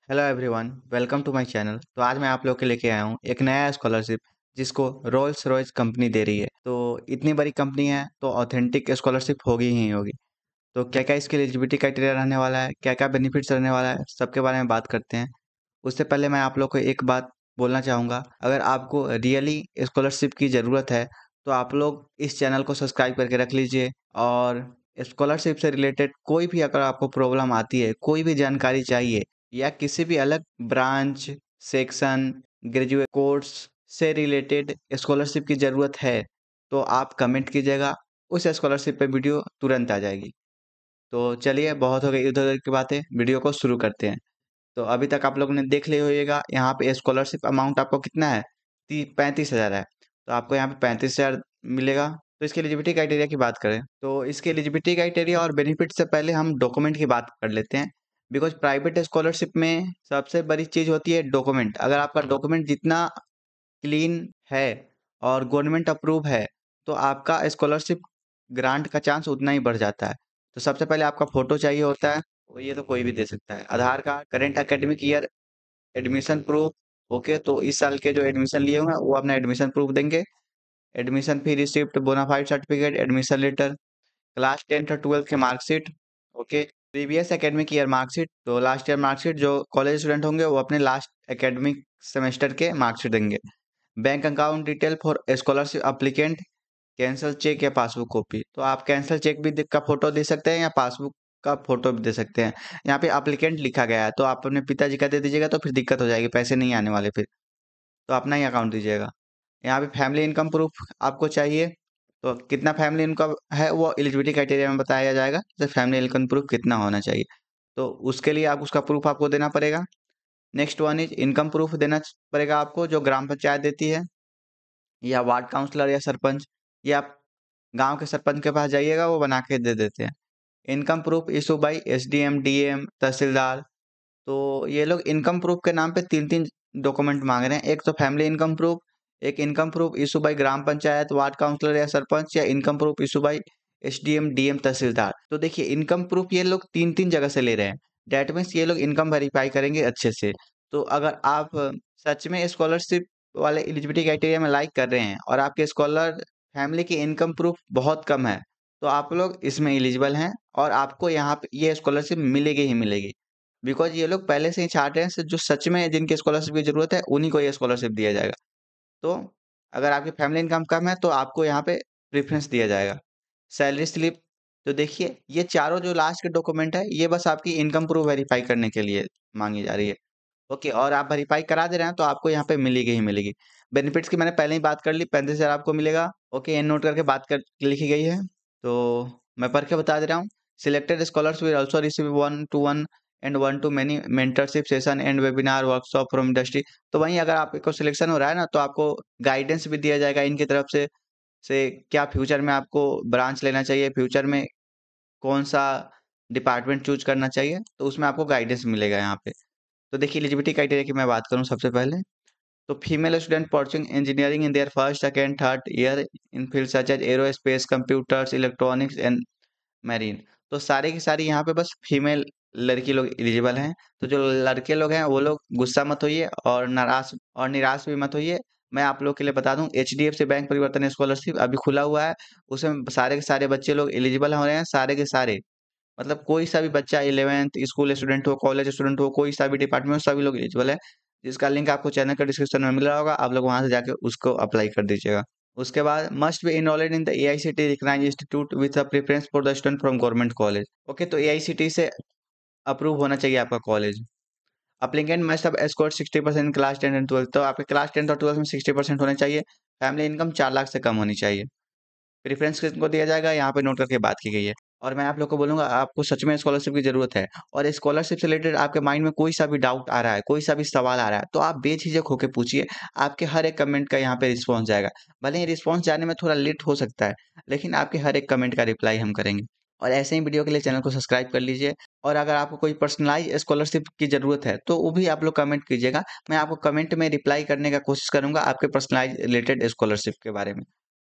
Hello everyone, welcome to my channel. तो आज मैं आप लोग के लेके आया हूँ एक नया स्कॉलरशिप जिसको रोल्स रॉयस कंपनी दे रही है। तो इतनी बड़ी कंपनी है तो ऑथेंटिक स्कॉलरशिप होगी ही होगी। तो क्या क्या इसके एलिजिबिलिटी क्राइटेरिया रहने वाला है, क्या क्या बेनिफिट्स रहने वाला है, सबके बारे में बात करते हैं। उससे पहले मैं आप लोग को एक बात बोलना चाहूँगा, अगर आपको रियली स्कॉलरशिप की ज़रूरत है तो आप लोग इस चैनल को सब्सक्राइब करके रख लीजिए। और स्कॉलरशिप से रिलेटेड कोई भी अगर आपको प्रॉब्लम आती है, कोई भी जानकारी चाहिए या किसी भी अलग ब्रांच, सेक्शन, ग्रेजुएट कोर्स से रिलेटेड स्कॉलरशिप की ज़रूरत है तो आप कमेंट कीजिएगा, उस स्कॉलरशिप पे वीडियो तुरंत आ जाएगी। तो चलिए, बहुत हो गई इधर-उधर की बातें, वीडियो को शुरू करते हैं। तो अभी तक आप लोगों ने देख लिया होइएगा, यहाँ पे स्कॉलरशिप अमाउंट आपको कितना है? ती 35,000 है। तो आपको यहाँ पे 35,000 मिलेगा। तो इसकी एलिजिबिलिटी क्राइटेरिया की बात करें, तो इसकी एलिजिबिलिटी क्राइटेरिया और बेनिफिट से पहले हम डॉक्यूमेंट की बात कर लेते हैं। बिकॉज़ प्राइवेट स्कॉलरशिप में सबसे बड़ी चीज़ होती है डॉक्यूमेंट। अगर आपका डॉक्यूमेंट जितना क्लीन है और गवर्नमेंट अप्रूव है, तो आपका स्कॉलरशिप ग्रांट का चांस उतना ही बढ़ जाता है। तो सबसे पहले आपका फ़ोटो चाहिए होता है, और ये तो कोई भी दे सकता है। Aadhaar card, current academic year, admission proof. Okay, तो इस साल के जो एडमिशन लिए हुए हैं, वो अपना एडमिशन प्रूफ देंगे। Admission fee receipt, bonafide certificate, admission letter, class 10th और 12th के marksheet. Okay, previous academic year marksheet, तो लास्ट ईयर मार्कशीट जो कॉलेज स्टूडेंट होंगे वो अपने लास्ट एकेडमिक सेमेस्टर के मार्कशीट देंगे। Bank account detail for scholarship applicant, cancel cheque या पासबुक कॉपी। तो आप कैंसल चेक भी का फोटो दे सकते हैं या पासबुक का फोटो भी दे सकते हैं। यहाँ पे एप्लीकेंट लिखा गया है तो आप अपने पिताजी का दे दीजिएगा, तो फिर दिक्कत हो जाएगी, पैसे नहीं आने वाले फिर। तो अपना ही अकाउंट दीजिएगा। यहाँ पे फैमिली इनकम प्रूफ आपको चाहिए। तो कितना फैमिली इनकम है वो एलिजिबिलिटी क्राइटेरिया में बताया जाएगा, जैसे फैमिली इनकम प्रूफ कितना होना चाहिए। तो उसके लिए आप उसका प्रूफ आपको देना पड़ेगा। Next one is income proof देना पड़ेगा आपको, जो ग्राम पंचायत देती है, या वार्ड काउंसलर या सरपंच, या आप गांव के सरपंच के पास जाइएगा, वो बना के दे देते हैं। Income proof issue by SDM, DM, tehsildar. तो ये लोग इनकम प्रूफ के नाम पे 3-3 डॉक्यूमेंट मांग रहे हैं। एक तो फैमिली इनकम प्रूफ, एक income proof issue by gram panchayat, ward councillor या सरपंच, या income proof issue by SDM, DM, tehsildar. तो देखिए, इनकम प्रूफ ये लोग 3-3 जगह से ले रहे हैं। दैट मीन्स ये लोग इनकम वेरीफाई करेंगे अच्छे से। तो अगर आप सच में स्कॉलरशिप वाले एलिजिबिलिटी क्राइटेरिया में लाइक कर रहे हैं और आपके स्कॉलर फैमिली की इनकम प्रूफ बहुत कम है, तो आप लोग इसमें एलिजिबल हैं और आपको यहाँ पे ये स्कॉलरशिप मिलेगी ही मिलेगी। बिकॉज़ ये लोग पहले से ही छाँट रहे हैं, जो सच में जिनकी स्कॉलरशिप की ज़रूरत है, उन्हीं को ये स्कॉलरशिप दिया जाएगा। तो अगर आपकी फैमिली इनकम कम है, तो आपको यहाँ पे प्रेफ़रेंस दिया जाएगा। सैलरी स्लिप, तो देखिए, ये चारों जो लास्ट के डॉक्यूमेंट है, ये बस आपकी इनकम प्रूफ वेरीफ़ाई करने के लिए माँगी जा रही है। ओके, और आप वेरीफ़ाई करा दे रहे हैं, तो आपको यहाँ पे मिलेगी ही मिलेगी। बेनिफिट्स की मैंने पहले ही बात कर ली, 35,000 आपको मिलेगा। ओके, ये नोट करके बात कर लिखी गई है। तो मैं पढ़ के बता दे रहा हूँ। Selected scholars will also receive 1 to 1 and 1 to many mentorship session and webinar workshop from industry. तो वहीं अगर आपको सिलेक्शन हो रहा है ना, तो आपको गाइडेंस भी दिया जाएगा इनकी तरफ से क्या फ्यूचर में आपको ब्रांच लेना चाहिए, फ्यूचर में कौन-सा डिपार्टमेंट चूज़ करना चाहिए, तो उसमें आपको गाइडेंस मिलेगा यहाँ पे। तो देखिए, एलिजिबिलिटी क्राइटेरिया की मैं बात करूँ सबसे पहले, तो female student pursuing engineering in their first, second, third year in field such as aerospace, computers, electronics and marine. तो सारी की सारी यहाँ पे बस फीमेल लड़की लोग एलिजिबल हैं। तो जो लड़के लोग हैं, वो लोग गुस्सा मत होइए और निराश भी मत होइए। मैं आप लोग के लिए बता दूं, एचडीएफसी बैंक परिवर्तन स्कॉलरशिप अभी खुला हुआ है। उसमें सारे के सारे बच्चे लोग एलिजिबल हो रहे हैं, सारे के सारे। मतलब कोई सा भी बच्चा 11th स्कूल स्टूडेंट हो, कॉलेज स्टूडेंट हो, कोई सा भी डिपार्टमेंट हो, सभी लोग एलिजिबल है। जिसका लिंक आपको चैनल का डिस्क्रिप्शन में मिल रहा होगा, आप लोग वहां से जाके उसको अप्लाई कर दीजिएगा। उसके बाद must be enrolled in the AICTE recognised institute with a preference for the student from government college. Okay, तो एआईसीटी से अप्रूव होना चाहिए आपका कॉलेज। Applicant must have scored 60% class 10 and 12, तो आपके क्लास 10 और 12 में 60% होने चाहिए। फैमिली इनकम 4 लाख से कम होनी चाहिए। प्रेफ़रेंस किसको दिया जाएगा, यहाँ पे नोट करके बात की गई है। और मैं आप लोग को बोलूँगा, आपको सच में स्कॉलरशिप की ज़रूरत है और स्कॉलरशिप से रिलेटेड आपके माइंड में कोई सा भी डाउट आ रहा है, कोई सा भी सवाल आ रहा है, तो आप बेझिझक होके पूछिए। आपके हर एक कमेंट का यहाँ पे रिस्पॉन्स जाएगा। भले ही रिस्पॉन्स जाने में थोड़ा लेट हो सकता है, लेकिन आपके हर एक कमेंट का रिप्लाई हम करेंगे। और ऐसे ही वीडियो के लिए चैनल को सब्सक्राइब कर लीजिए। और अगर आपको कोई पर्सनलाइज़ स्कॉलरशिप की ज़रूरत है, तो वो भी आप लोग कमेंट कीजिएगा। मैं आपको कमेंट में रिप्लाई करने का कोशिश करूँगा आपके पर्सनलाइज़ रिलेटेड स्कॉलरशिप के बारे में।